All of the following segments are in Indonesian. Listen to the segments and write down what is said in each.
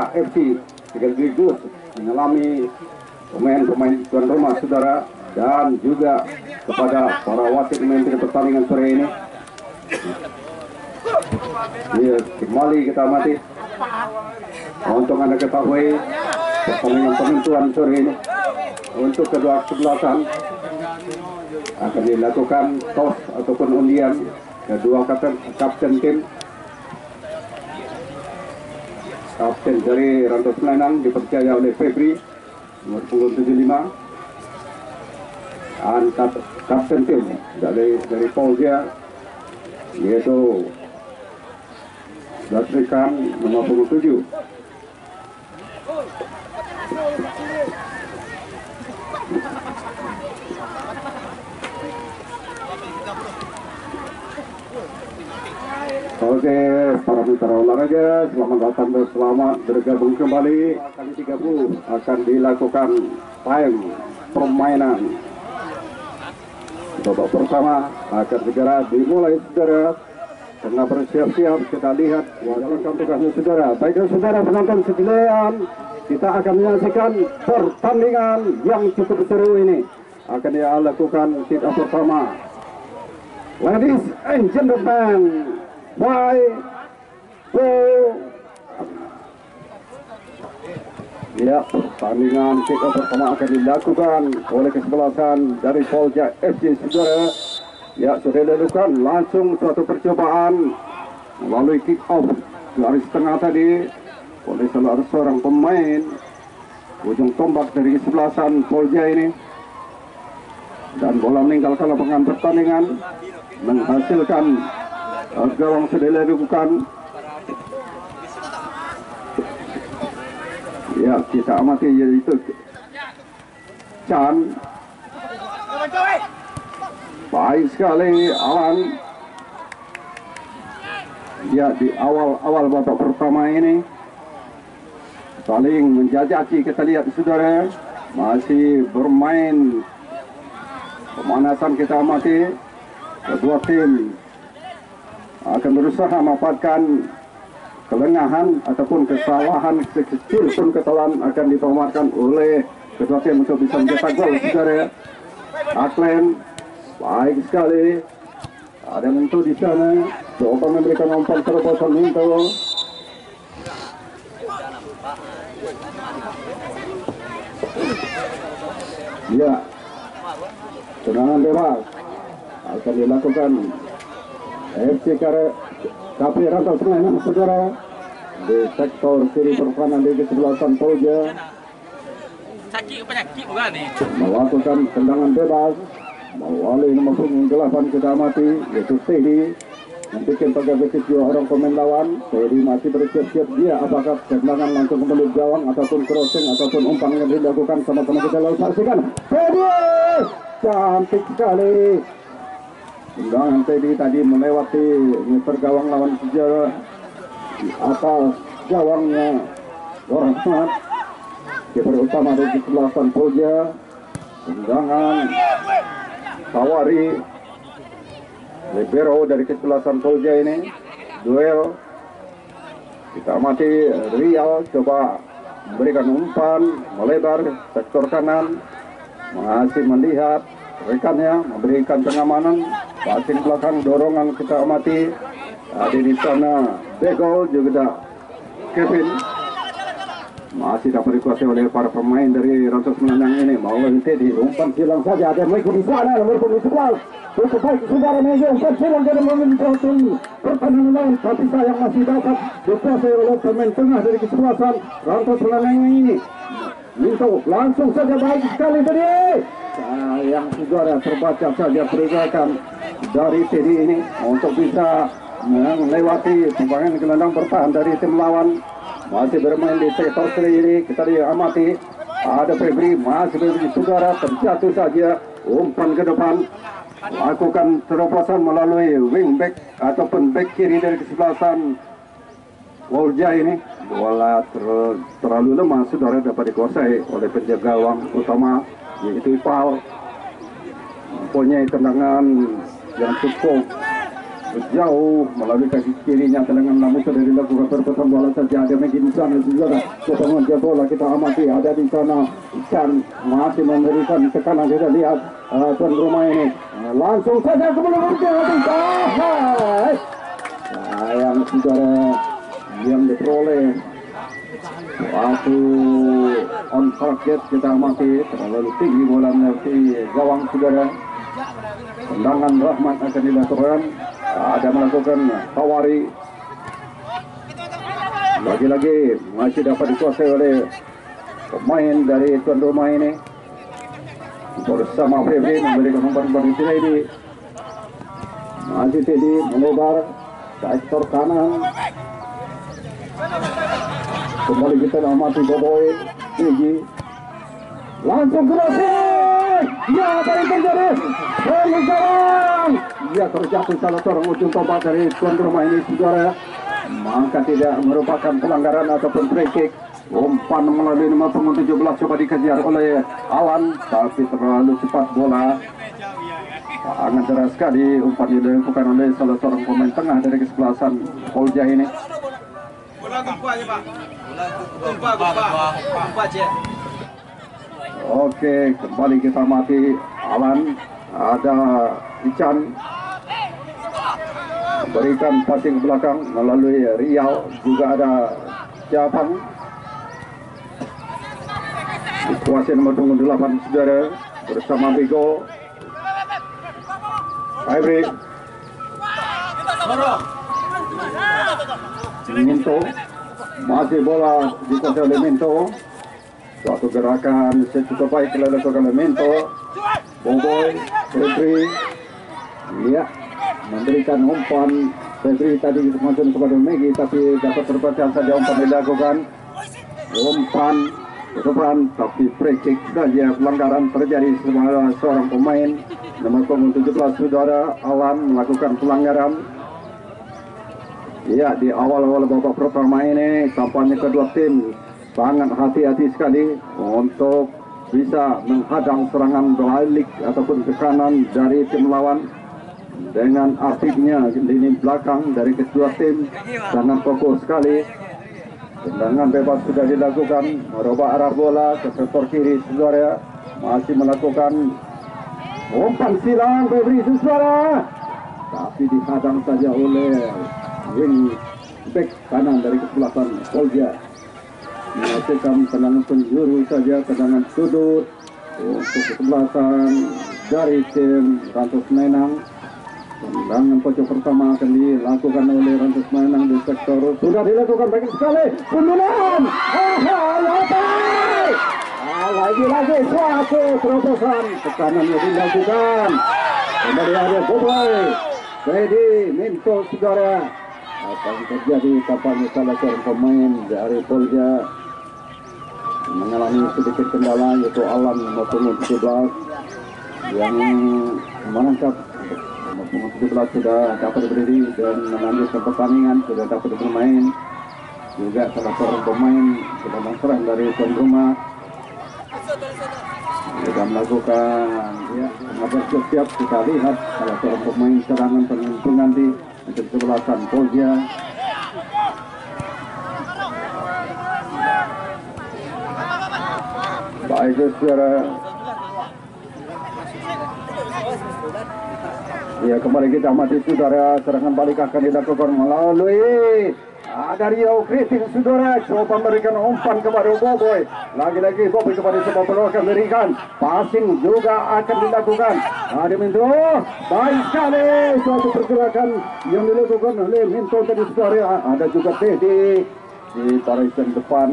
Polja FC sekaligus mengalami pemain-pemain tuan rumah saudara, dan juga kepada para wasit memimpin pertandingan sore ini. Ya, kembali kita amati. Untuk Anda ketahui, pertandingan penentuan sore ini untuk kedua kesebelasan akan dilakukan toss ataupun undian. Kedua kapten tim, kapten dari Rantau Selanang dipercaya oleh Febri nomor punggung 75, dan kapten tim dari Polja yaitu Dasrikan nomor punggung 7. Oke, para mitra olahraga, selamat datang dan selamat bergabung kembali. Kali 30 akan dilakukan time permainan. Babak pertama akan segera dimulai, saudara. Tengah bersiap-siap, kita lihat wajah tugasnya, saudara. Baiklah saudara penonton sekalian, kita akan menyaksikan pertandingan yang cukup seru ini. Akan dilakukan sit up pertama. Ladies and gentlemen, ya, pertandingan kick off pertama akan dilakukan oleh kesebelasan dari Polja FC, saudara. Ya, sudah dilakukan langsung suatu percobaan melalui kick off garis tengah tadi oleh salah seorang pemain ujung tombak dari kesebelasan Polja ini, dan bola meninggalkan lapangan pertandingan menghasilkan gawang sudah dilakukan. Ya, kita amati yaitu Chan. Baik sekali Alan. Ya, di awal babak pertama ini saling menjajaki, kita lihat saudara, masih bermain pemanasan. Kita amati kedua tim akan berusaha memanfaatkan kelengahan ataupun kesalahan sekecil pun kesalahan akan dipamerkan oleh kedua tim untuk bisa mencetak gol, saudara. Aklen baik sekali, ada Minto di sana, coba memberikan umpan terobosan Minto. Ya, tendangan bebas akan dilakukan FC KP Rantau Selanang, saudara, di sektor kiri pertahanan di kesebelasan Polja. Melakukan tendangan bebas melalui nomor punggung 8, kita amati yaitu Teddy. Membuat pagar betis dua orang pemain lawan. Teddy masih bersiap-siap, dia apakah tendangan langsung kembali gawang ataupun crossing ataupun umpan yang dilakukan, sama-sama kita lalu saksikan. Teddy cantik sekali. Tendangan Teddy tadi melewati meter gawang lawan sejarah di atas gawangnya Rahmat, kiper utama dari kesebelasan Polja. Tendangan Tawari, libero dari kesebelasan Polja ini. Duel, kita amati Rial coba memberikan umpan melebar sektor kanan, masih melihat rekannya memberikan pengamanan. Passing belakang, dorongan, kita amati ada di sana Begol, juga Kevin masih dapat dikuasai oleh para pemain dari Rantau Selanang ini. Mau Teddy, umpan silang saja, ada Mike di sana nomor 11. Cukup baik saudara, meja umpan silang dari memimpin pertandingan lain, tapi sayang masih dapat dikuasai oleh pemain tengah dari kesebelasan Rantau Selanang ini. Minto langsung saja, baik sekali tadi. Sayang saudara, terbaca saja pergerakan dari Teddy ini untuk bisa melewati pemain gelandang bertahan dari tim lawan. Masih bermain di sektor kiri, kita diamati ada Febri, masih berdiri saudara, terjatuh saja, umpan ke depan, lakukan terobosan melalui wingback ataupun back kiri dari kesebelasan Polja ini. Bola terlalu lemah, saudara, dapat dikuasai oleh penjaga gawang utama yaitu Ipal. Mempunyai tendangan yang cukup jauh melalui kaki kirinya tendangan namun sudah dilakukan perputaran bola saja. Ada Megi di sana juga. Potongan dia bola kita amati ada di sana. Ican masih memberikan tekanan. Kita lihat tuan rumah ini langsung saja ke bola sayang saudara yang diperoleh waktu on target. Kita amati terlalu tinggi bola mengerti gawang saudara. Tendangan Rahmat akan dilakukan. Ada melakukan Tawari. Lagi-lagi masih dapat dikuasai oleh pemain dari tuan rumah ini. Bersama Febri memberikan umpan-umpan di sini. Masih Teddy melebar sektor kanan. Kembali kita amati Boboy Tinggi. Langsung ke ya, apa yang terjadi? Pelanggaran. Ya, terjatuh salah seorang ujung tombak dari tuan rumah ini saudara. Maka tidak merupakan pelanggaran ataupun free kick. Umpan melalui nomor punggung 17 coba dikejar oleh Alan, tapi terlalu cepat bola. Sangat deras sekali umpan yang dilakukan oleh salah seorang pemain tengah dari kesebelasan Polja ini. Oke, kembali kita mati Alan. Ada Ican berikan passing ke belakang melalui Riau, juga ada Japang. Dikuasai nomor punggung 8 saudara bersama Bigo. Hybrid Minto, masih bola dikuasai oleh Minto. Suatu gerakan cukup baik dilakukan oleh Minto. Boboy, Febri, ya, memberikan umpan. Febri tadi semacam kepada Megi, tapi dapat terbaca saja umpan dilakukan. Umpan tapi free kick saja. Pelanggaran terjadi seorang pemain nomor punggung 17 saudara Alan melakukan pelanggaran. Ya, di awal-awal babak pertama ini tampaknya kedua tim sangat hati-hati sekali untuk bisa menghadang serangan balik ataupun tekanan dari tim lawan. Dengan aktifnya lini belakang dari kedua tim sangat fokus sekali. Tendangan bebas sudah dilakukan, merubah arah bola ke sektor kiri saudara. Masih melakukan umpan silang Febri saudara, tapi dihadang saja oleh wing back kanan dari kesebelasan Polja. Melakukan tendangan penjuru saja, tendangan sudut untuk kesebelasan dari tim Rantos Menang. Tendangan pojok pertama akan dilakukan oleh Rantos Menang di sektor. Sudah dilakukan baik sekali. Pendudukan. Lagi-lagi suatu terobosan. Tekanannya dilakukan. Kembali ada Boboy. Jadi Minto saudara. Apa yang terjadi tampaknya salah seorang pemain dari Polja mengalami sedikit kendala, yaitu Alan nomor punggung 17 yang menangkap. Nomor punggung 17 sudah dapat berdiri dan melanjutkan pertandingan, sudah dapat bermain. Juga salah seorang pemain sudah berserang dari tuan rumah, sudah melakukan ya, siap. Kita lihat salah seorang pemain serangan pengganti untuk kesebelasan Polja. Baik saudara. Ya, kembali kita amati saudara, serangan balik akan dilakukan melalui dari Rio Kriting saudara. Coba memberikan umpan kepada Boboy. Lagi-lagi Boboy kepada sebuah peluang akan memberikan passing juga akan dilakukan. Ada Minto, baik sekali suatu pergerakan yang dilakukan oleh Minto tadi saudara. Ada juga Teddy di barisan depan.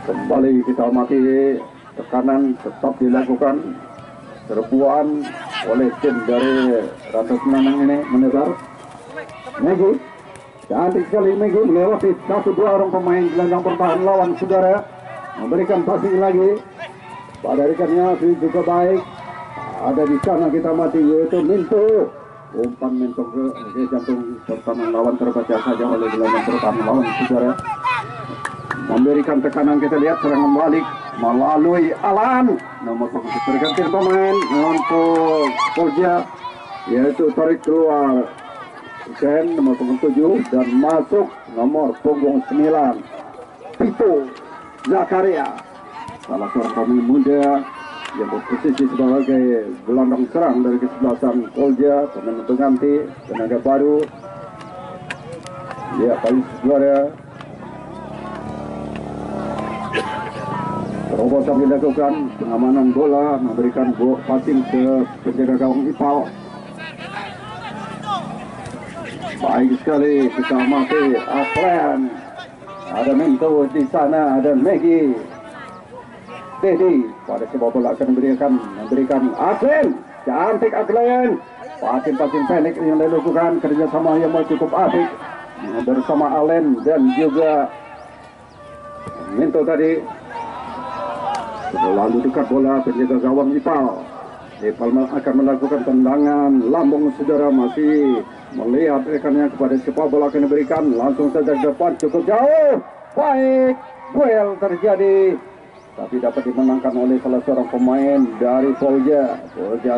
Kembali kita amati tekanan tetap dilakukan. Serbuan oleh tim dari Rantos Menang ini menebar. Megi, cantik sekali Megi melewati 1-2 orang pemain gelandang pertahanan lawan saudara. Memberikan passing lagi. Pada rekannya juga baik. Ada di sana kita amati yaitu Minto. Umpan Minto ke jantung pertahanan lawan terbaca saja oleh gelandang pertahanan lawan saudara. memberikan tekanan, kita lihat serangan balik melalui Alan, nomor punggung berganti pemain untuk Polja, yaitu tarik keluar Ken nomor punggung 7 dan masuk nomor punggung 9 Pito Zakaria, salah seorang pemain muda yang berposisi sebagai gelandang serang dari kesebelasan Polja, pemain pengganti tenaga baru. Ya, paling juara. Terobosan dilakukan, pengamanan bola, memberikan passing ke penjaga gawang Ipal. Baik sekali, kita amati Aklen. Ada Mento di sana, ada Maggie. Teddy pada sebuah bola akan memberikan Aklen. Cantik Aklen. Passing pendek yang dilakukan, kerjasama yang cukup apik bersama Allen dan juga Mento tadi. Lalu dekat bola penjaga gawang Ipal. Ipal akan melakukan tendangan lambung, saudara, masih melihat rekannya kepada sepak bola akan diberikan langsung saja ke depan, cukup jauh. Baik, duel terjadi tapi dapat dimenangkan oleh salah seorang pemain dari Polja. Polja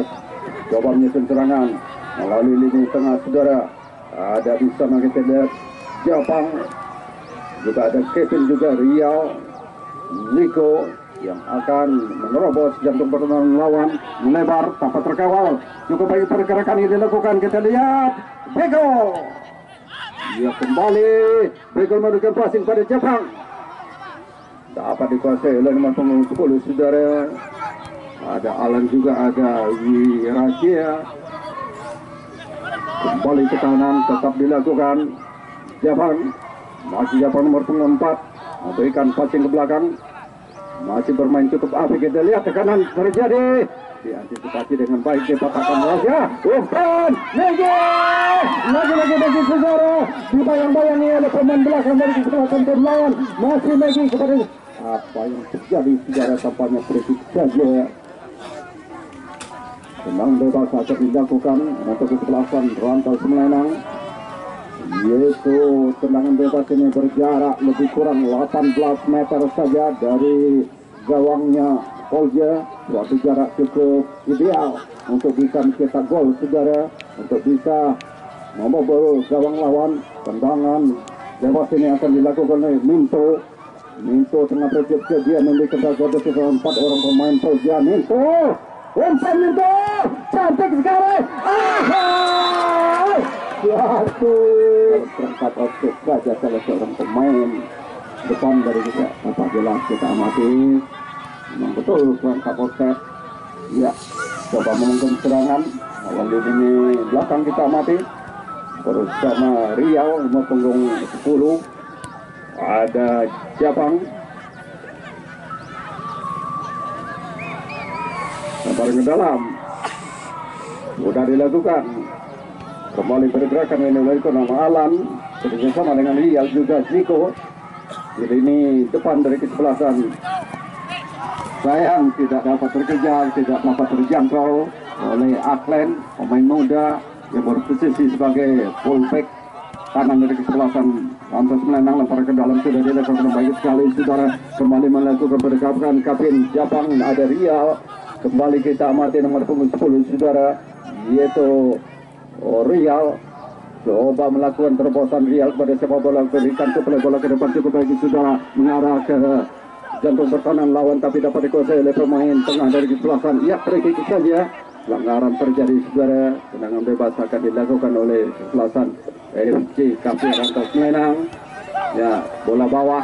coba menyusun serangan melalui lini tengah, saudara. Ada di sana kita lihat Jepang, juga ada Kevin, juga Riau, Nico yang akan menerobos jantung pertahanan lawan, melebar tanpa terkawal. Cukup baik pergerakan yang dilakukan, kita lihat Begol. Dia kembali, Begol memberikan passing pada Jepang, dapat dikuasai oleh nomor punggung 10, saudara. Ada Alan, juga ada Wirasia. Kembali ke kanan, tetap dilakukan Jepang. Masih Jepang nomor punggung 4 memberikan passing ke belakang, masih bermain cukup apik. Kita lihat tekanan terjadi, diantisipasi dengan baik, dipatahkan Raja. Umpan lagi bagi saudara, dibayang-bayangi oleh pemain belakang dari kesempatan tim lawan. Masih lagi kepada apa yang terjadi, saudara, tampaknya kritik saja. Tenang bebas akan dilakukan untuk kesebelasan Rantau Semelanang, yaitu tendangan bebas ini berjarak lebih kurang 18 meter saja dari gawangnya Polja. Suatu jarak cukup ideal untuk bisa mencetak gol, saudara, untuk bisa membobol gawang lawan. Tendangan bebas ini akan dilakukan oleh Minto tengah bersiap, dia memberikan gol ke 4 orang pemain Polja. Umpan Minto, cantik sekali. Suatu terangkat untuk saja salah seorang pemain depan dari kita, apa jelas kita amati. Memang betul terangkat offset. Ya, coba memungkinkan serangan melalui lini belakang, kita amati bersama Riau nomor punggung 10. Ada Jepang, sampai ke dalam, sudah dilakukan. Kembali pergerakan ini dilakukan nama Alan bersama dengan Rial, juga Ziko di lini depan dari kesebelasan. Sayang tidak dapat terkejar, tidak dapat terjangkau oleh Aklen, pemain muda yang berposisi sebagai fullback kanan dari kesebelasan Rantau Semelanang. Lempar ke dalam, sudah dilakukan baik sekali, saudara. Kembali melakukan pergerakan kapten Jepang, ada Rial. Kembali kita amati nomor punggung 10, saudara, yaitu Rial. Coba melakukan terobosan Rial pada sepak bola, berikan ke bola ke depan, cukup baik, saudara, mengarah ke jantung pertahanan lawan, tapi dapat dikuasai oleh pemain tengah dari kesebelasan. Ya, free kick saja. Pelanggaran terjadi, saudara. Tendangan bebas akan dilakukan oleh kesebelasan FC Kapten Rantau Semelanang. Ya, bola bawah.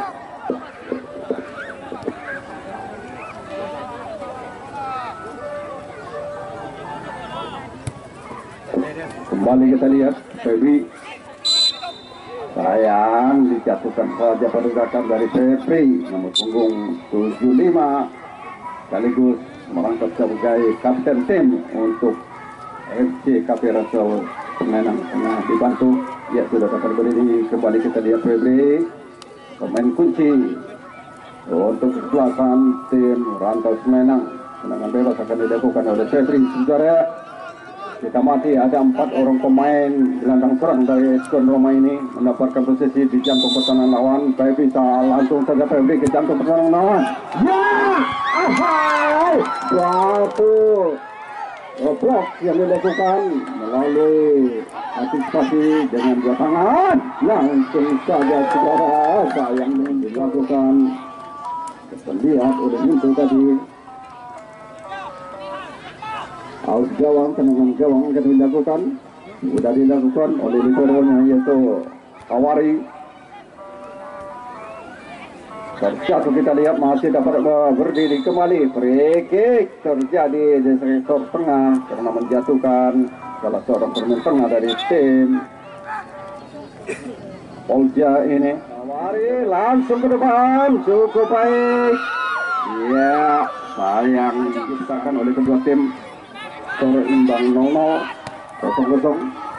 Kembali kita lihat Febri, sayang dijatuhkan saja pergerakan dari Febri nomor punggung 75, sekaligus merangkap sebagai kapten tim untuk FC Kapten Rantau Semelanang. Tengah dibantu, ya, sudah dapat berdiri. Kembali kita lihat Febri, pemain kunci untuk kesebelasan tim Rantau Semelanang. Tendangan bebas akan dilakukan oleh Febri, saudara. kita mati ada 4 orang pemain gelandang serang dari tuan rumah ini mendapatkan posisi di jantung pertahanan lawan. Saya bisa langsung saja Febri ke jantung pertahanan lawan. Ya, ahai, suatu blok yang dilakukan melalui antisipasi dengan 2 tangan. Langsung saja saudara yang dilakukan terlihat oleh Minto tadi. Aus gawang, tendangan gawang akan dilakukan. Sudah dilakukan oleh liberonya yaitu Awari. Terjatuh kita lihat masih dapat berdiri kembali. Free kick terjadi di sektor tengah karena menjatuhkan salah seorang pemain tengah dari tim Polja ini. Awari langsung ke depan, cukup baik. Ya, sayang diciptakan oleh kedua tim. Seimbang 0-0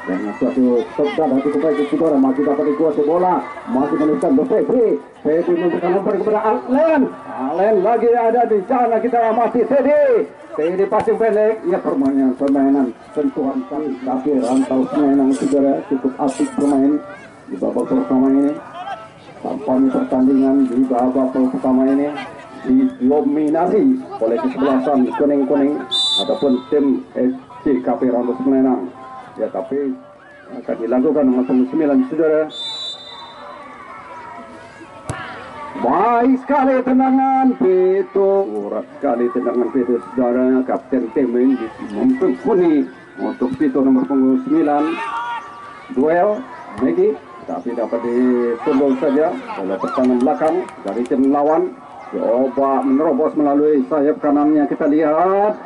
dengan suatu tepat hati kebaik saudara masih dapat dikuasai bola, masih menekan Febri memberikan umpan kepada Alen lagi ada di sana, kita amati Teddy passing pendek, ya permainan sentuhan kali tapi rantau permainan saudara cukup asik bermain di babak pertama ini. Tampaknya pertandingan di babak pertama ini didominasi oleh kesebelasan kuning ataupun tim SCKP Rambut Semenang. Ya, tapi akan dilakukan nomor 9 saudara. Baik sekali tendangan Pito, urat sekali tendangan Pito saudara. Kapten tim ini memperkuni untuk Pito nomor 9. Duel Megi tapi dapat ditunduk saja oleh pertahanan belakang dari tim lawan. Coba menerobos melalui sayap kanannya, kita lihat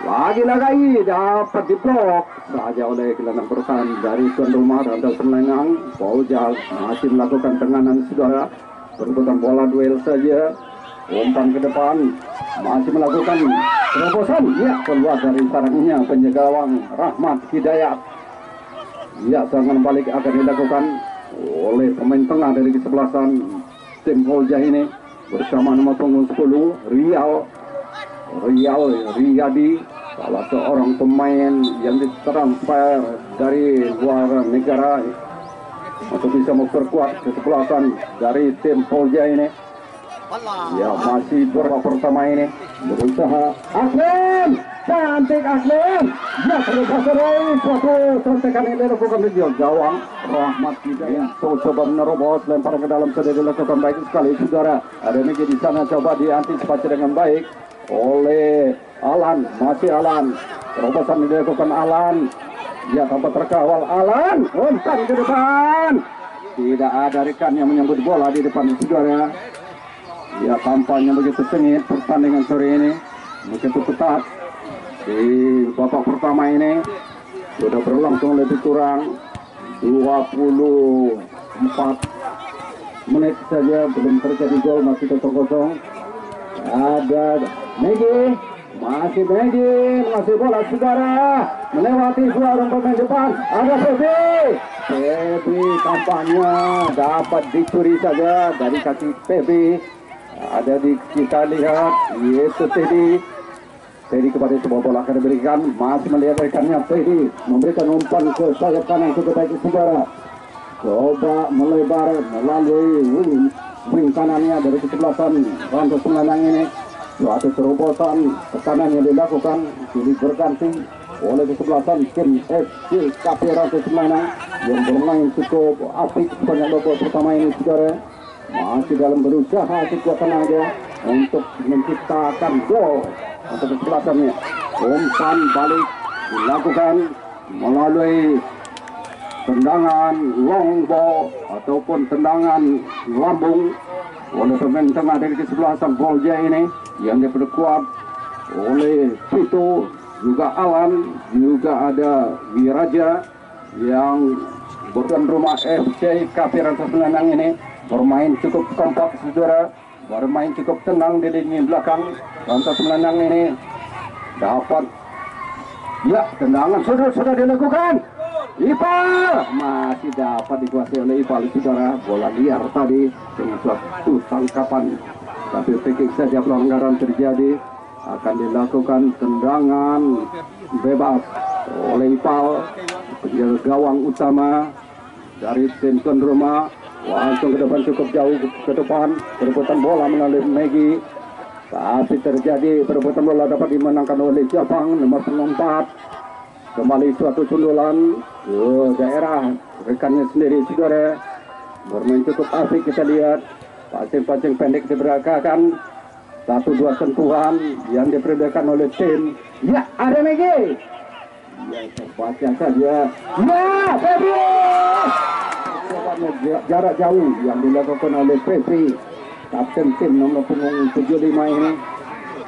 lagi dapat diblok saja oleh gelandang pertahanan dari tuan rumah Rantau Semenanjung. Fauzal masih melakukan tenganan saudara, berebutan bola duel saja, umpan ke depan masih melakukan terobosan, ya keluar dari sarangnya penjaga gawang Rahmat Hidayat. Ya, serangan balik akan dilakukan oleh pemain tengah dari kesebelasan tim Polja ini bersama nomor punggung 10 Riyadi, salah seorang pemain yang ditransfer dari luar negara untuk bisa memperkuat kesebelasan dari tim Polja ini. Ya, masih babak pertama ini berusaha Aslen, cantik Aslen. Ya, terlepas dari suatu sontekan yang dilakukan di gawang Rahmat Hidayat. Coba menerobos, lempar ke dalam, sudah dilakukan baik sekali saudara. Ada Megi di sana, coba diantisipasi dengan baik oleh Alan, masih Alan. Terobosan dilakukan Alan. Ya, tanpa terkawal Alan, umpan ke depan. Tidak ada rekan yang menyambut bola di depan saudara. Ya, tampaknya begitu sengit pertandingan sore ini, begitu ketat. Di babak pertama ini sudah berlangsung lebih kurang 24 menit saja, belum terjadi gol, masih 0-0. Ada Megi, masih bola saudara, melewati 2 orang pemain depan. Ada Febri tampaknya dapat dicuri saja dari kaki Febri. Ada kita lihat yaitu Teddy kepada sebuah bola akan diberikan, masih melihat rekannya Teddy memberikan umpan ke sayap kanan ke baik saudara. Coba melebar melalui wing kanannya dari kesebelasan Rantau Semenanjung ini. Suatu terobosan tekanan yang dilakukan silih berganti oleh kesebelasan tim SCKP Rantau Semenanjung yang bermain cukup apik sepanjang babak pertama ini saudara. Masih dalam berusaha sekuat tenaga untuk menciptakan gol untuk kesebelasannya. Umpan balik dilakukan melalui tendangan long ball ataupun tendangan lambung oleh pemain tengah dari kesebelasan Polja ini yang diperkuat oleh Pito, juga Alan, juga ada Wiraja yang bukan rumah FC KP Rantau Semenanjung ini. Bermain cukup kompak saudara, bermain cukup tenang di lini belakang. Rantau Semenanjung ini dapat, ya, tendangan sudah dilakukan. Ipal masih dapat dikuasai oleh Ipal saudara. Bola liar tadi dengan suatu tangkapan, tapi pikir saja pelanggaran terjadi, akan dilakukan tendangan bebas oleh Ipal, penjaga gawang utama dari tim tuan rumah. Langsung ke depan, cukup jauh ke depan, perebutan bola melalui Megi, tapi terjadi perebutan bola dapat dimenangkan oleh Jepang nomor 4. Kembali suatu sundulan ke daerah rekannya sendiri, saudara. Bermain cukup asik, kita lihat passing pendek diberakakan, 1-2 sentuhan yang diperdakan oleh tim. Ya, ada Megi. Ya, terbaca saja. Ya, Febri. Jarak jauh yang dilakukan oleh Febri, kapten tim nomor punggung 75 ini.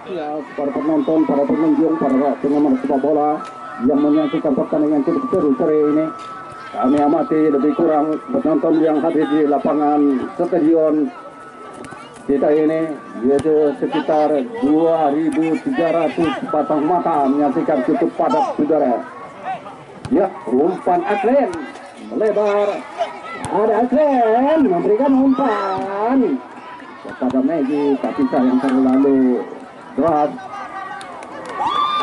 Ya, para penonton, para pengunjung, para penggemar sepak bola yang menyaksikan pertandingan cukup seru sore ini. Kami amati lebih kurang penonton yang hadir di lapangan stadion kita ini, yaitu sekitar 2.300 batang mata menyaksikan, cukup padat, saudara. Ya, umpan Aklen melebar. Ada Aklen memberikan umpan kepada Megi, tapi sayang terlalu deras.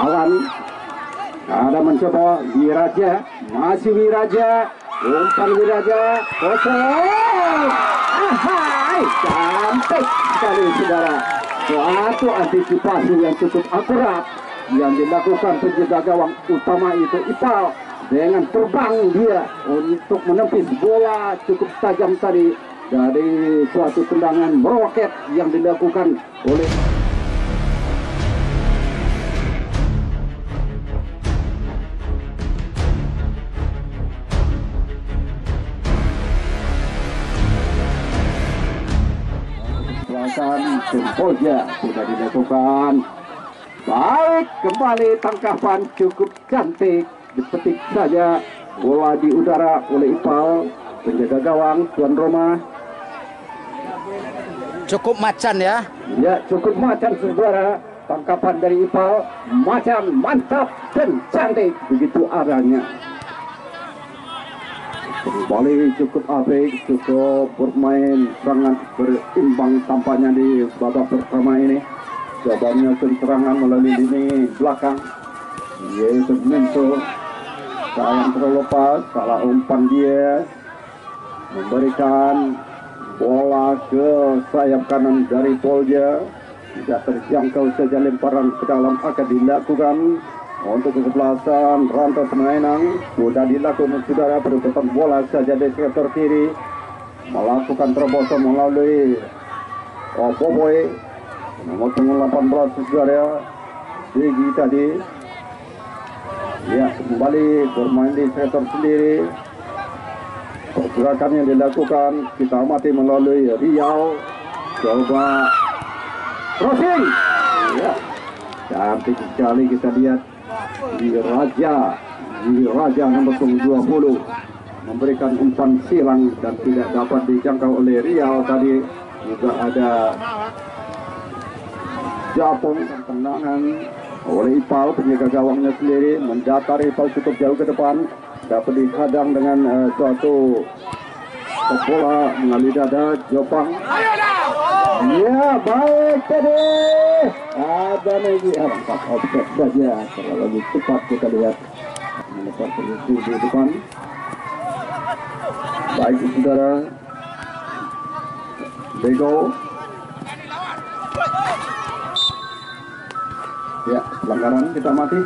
Awan ada mencoba Wiraja, masih Wiraja, umpan Wiraja kosong. Ahai, cantik sekali, saudara. Suatu antisipasi yang cukup akurat yang dilakukan penjaga gawang utama itu Ipal, dengan terbang dia untuk menepis bola cukup tajam tadi dari suatu tendangan meroket yang dilakukan oleh Polja sudah dilakukan. Baik, kembali tangkapan cukup cantik, dipetik saja bola di udara oleh Ipal, penjaga gawang tuan rumah. Cukup macan ya. Ya, cukup macan, saudara. Tangkapan dari Ipal macan, mantap dan cantik, begitu adanya. Kembali cukup apik, cukup bermain sangat berimbang tampaknya di babak pertama ini. Coba serangan melalui lini belakang, yaitu Minto. Sayang terlepas, salah umpan dia, memberikan bola ke sayap kanan dari Polja. Tidak terjangkau saja lemparan ke dalam akan dilakukan untuk kesebelasan Ranto Senainang. Sudah dilakukan, saudara, perebutan bola saja di sektor kiri, melakukan terobosan melalui Boboy nomor 18, saudara, Digi tadi. Ya, kembali bermain di sektor sendiri. Pergerakan yang dilakukan kita amati melalui Riau. Coba crossing. Ya, cantik sekali kita lihat di Raja nomor 20 memberikan umpan silang dan tidak dapat dijangkau oleh Riau tadi. Juga ada Japong dan tendangan oleh Ipal, penjaga gawangnya sendiri mendatar Ipal cukup jauh ke depan, dapat dihadang dengan suatu bola melalui dada Jopang. Ya, baik tadi. Ada lagi angkat offset saja, terlalu cepat kita lihat melepas posisi di depan. Baik, saudara. Bego. Ya, pelanggaran kita mati.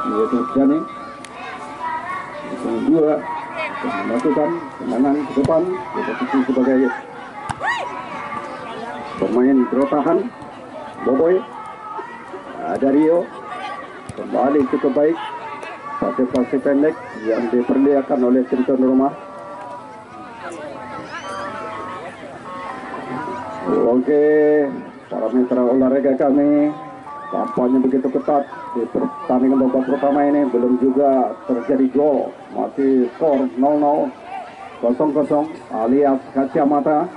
Yaitu Jani. Yang kedua, melakukan tendangan ke depan, posisi sebagai pemain bertahan. Boboy. Ada Rio. Kembali cukup baik. Pasti pendek yang diperlihatkan oleh tim tuan rumah. Oke, parameter olahraga kami tampaknya begitu ketat di pertandingan babak pertama ini. Belum juga terjadi gol, masih skor 0-0, 0-0 alias kacamata.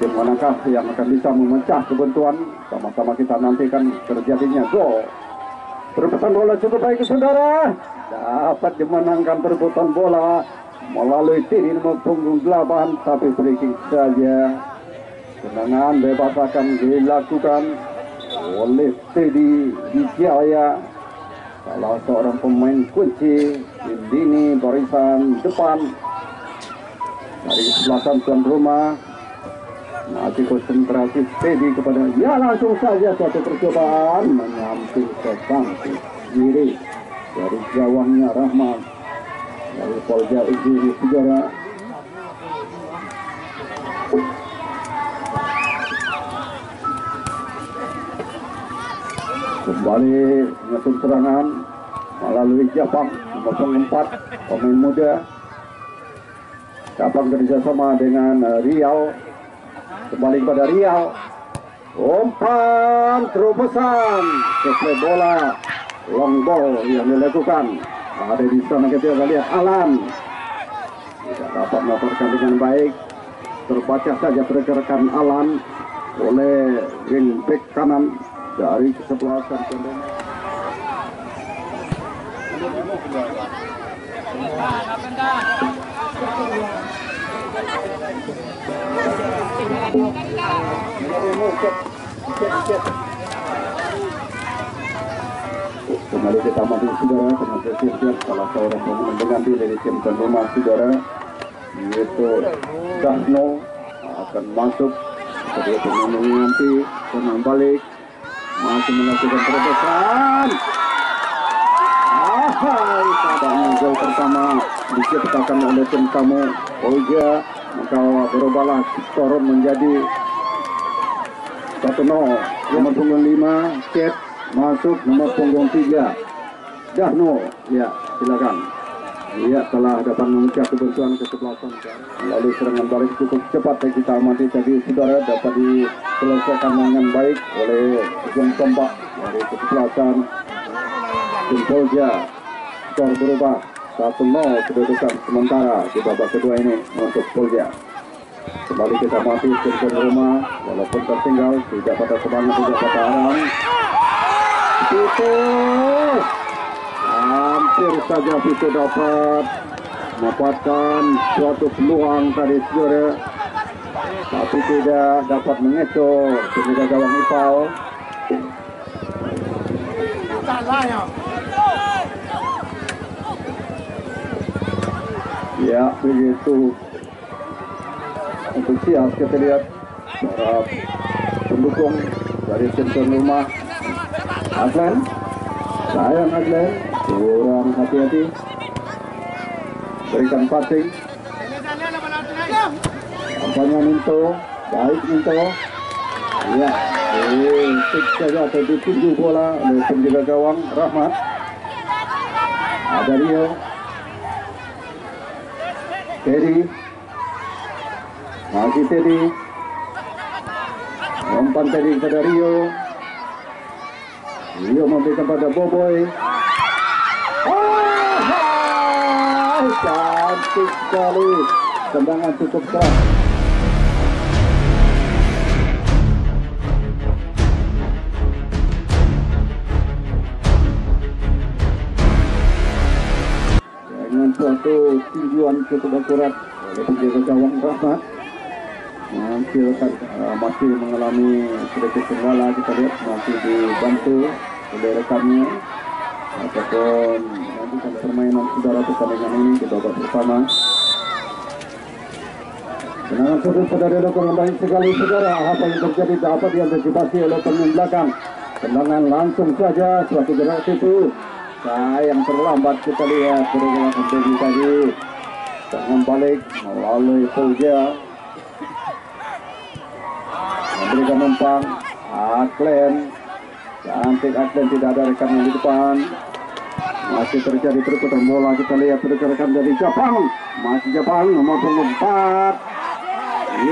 Tim manakah yang akan bisa memecah kebuntuan? Sama-sama kita nantikan terjadinya gol. Perebutan bola cukup baik, saudara. Dapat dimenangkan perebutan bola melalui tim nomor punggung 8, tapi free kick saja. Tendangan bebas akan dilakukan oleh Teddy Wijaya, salah seorang pemain kunci di lini barisan depan dari belakang tuan rumah. Masih konsentrasi Teddy kepada, ya langsung saja suatu percobaan menyamping ke samping kiri dari gawangnya Rahmat dari Polja Ujiri Saudara. Kembali menyusun serangan melalui Japang nomor 4 pemain muda. Japang kerjasama dengan Riau. Kembali kepada Riau, umpan terobosan sesuai bola long ball yang dilakukan. Ada di sana kita lihat Alan tidak dapat melakukan dengan baik, terbaca saja pergerakan Alan oleh wing back kanan dari kesebelasan tentunya. Kembali kita maju saudara dengan bersiap salah seorang pemain pengganti dari tim tuan rumah saudara, yaitu Dahno akan masuk. Kedua pemain nanti tenang balik masih melakukan terobosan. Pada gol pertama diciptakan oleh tim tamu Polja, maka berubahlah skor menjadi 1-0. Nomor punggung 5 Ket masuk, nomor punggung 3 Dahno. Ya, silakan. Ya, telah dapat memecah kebentuan kesebelasan. Lalu serangan balik cukup cepat yang kita amati tadi saudara, dapat diselesaikan dengan baik oleh ujung tombak dari kesebelasan tim Polja. Skor berubah 1-0 kedudukan sementara di babak kedua ini untuk Polja. Kembali kita mati ke rumah walaupun tertinggal, tidak pada semangat, tidak pada arang. Itu hampir saja itu dapat mendapatkan suatu peluang tadi saudara, tapi tidak dapat mengecoh penjaga gawang Ipal. Ya, begitu antusias kita lihat para pendukung dari tim tuan rumah. Aglen, sayang Aglen, kurang hati-hati, berikan passing. Tampaknya Minto, baik Minto. Ya, tik saja atau dituju bola oleh penjaga gawang Rahmat. Ada Rio, Teddy, masih Teddy, umpan Teddy kepada Rio. Rio memberikan pada Boboy. Cantik sekali, tendangan cukup keras. Dengan suatu tinjuan cukup akurat oleh penjaga gawang Rahmat, menghasilkan masih mengalami sedikit kendala. Kita lihat masih dibantu oleh rekannya ataupun melanjutkan permainan saudara pertandingan ini di babak pertama. Tendangan sudut pada dilakukan baik sekali saudara. Apa yang terjadi dapat diantisipasi oleh pemain belakang. Tendangan langsung saja, suatu gerak itu sayang terlambat. Kita lihat pergerakan Teddy tadi, tendangan balik melalui Polja, memberikan umpan Aglen. Cantik Aglen, tidak ada rekannya di depan. Masih terjadi perputaran bola. Kita lihat pergerakan dari Japang. Masih Japang nomor 4.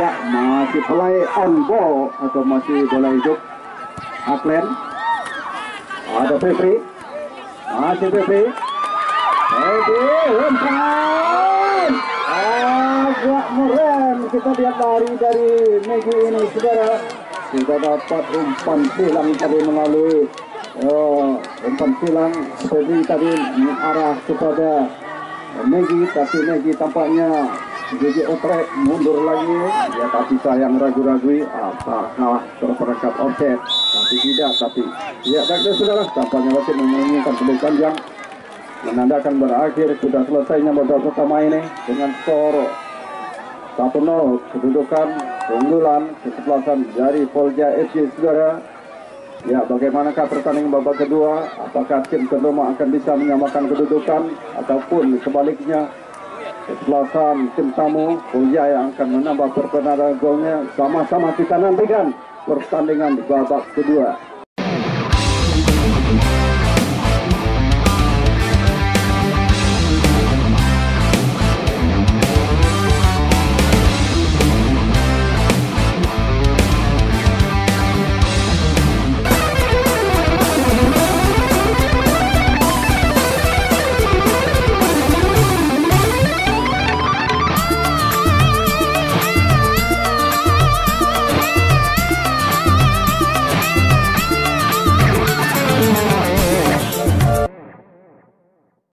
Ya, masih play on ball atau masih bola hidup. Aglen, ada Febri, masih Febri. Umpan agak meren. Kita lihat lari dari Megi ini saudara, tidak dapat umpan silang tadi melalui umpan silang. Febri tadi mengarah kepada Megi, tapi Megi tampaknya Jadi oprek mundur lagi, ya tapi sayang ragu-ragu, kalah terperangkap offset, tapi tidak, ya baiklah saudara, tampaknya wasit menginginkan pendek panjang, menandakan berakhir sudah selesainya babak pertama ini dengan skor 1-0, kedudukan keunggulan kesebelasan dari Polja FC saudara. Ya, bagaimanakah pertandingan babak kedua? Apakah tim tuan rumah akan bisa menyamakan kedudukan ataupun sebaliknya? Kesebelasan tim tamu Polja yang akan menambah perpendaran golnya. Sama-sama kita nantikan pertandingan di babak kedua.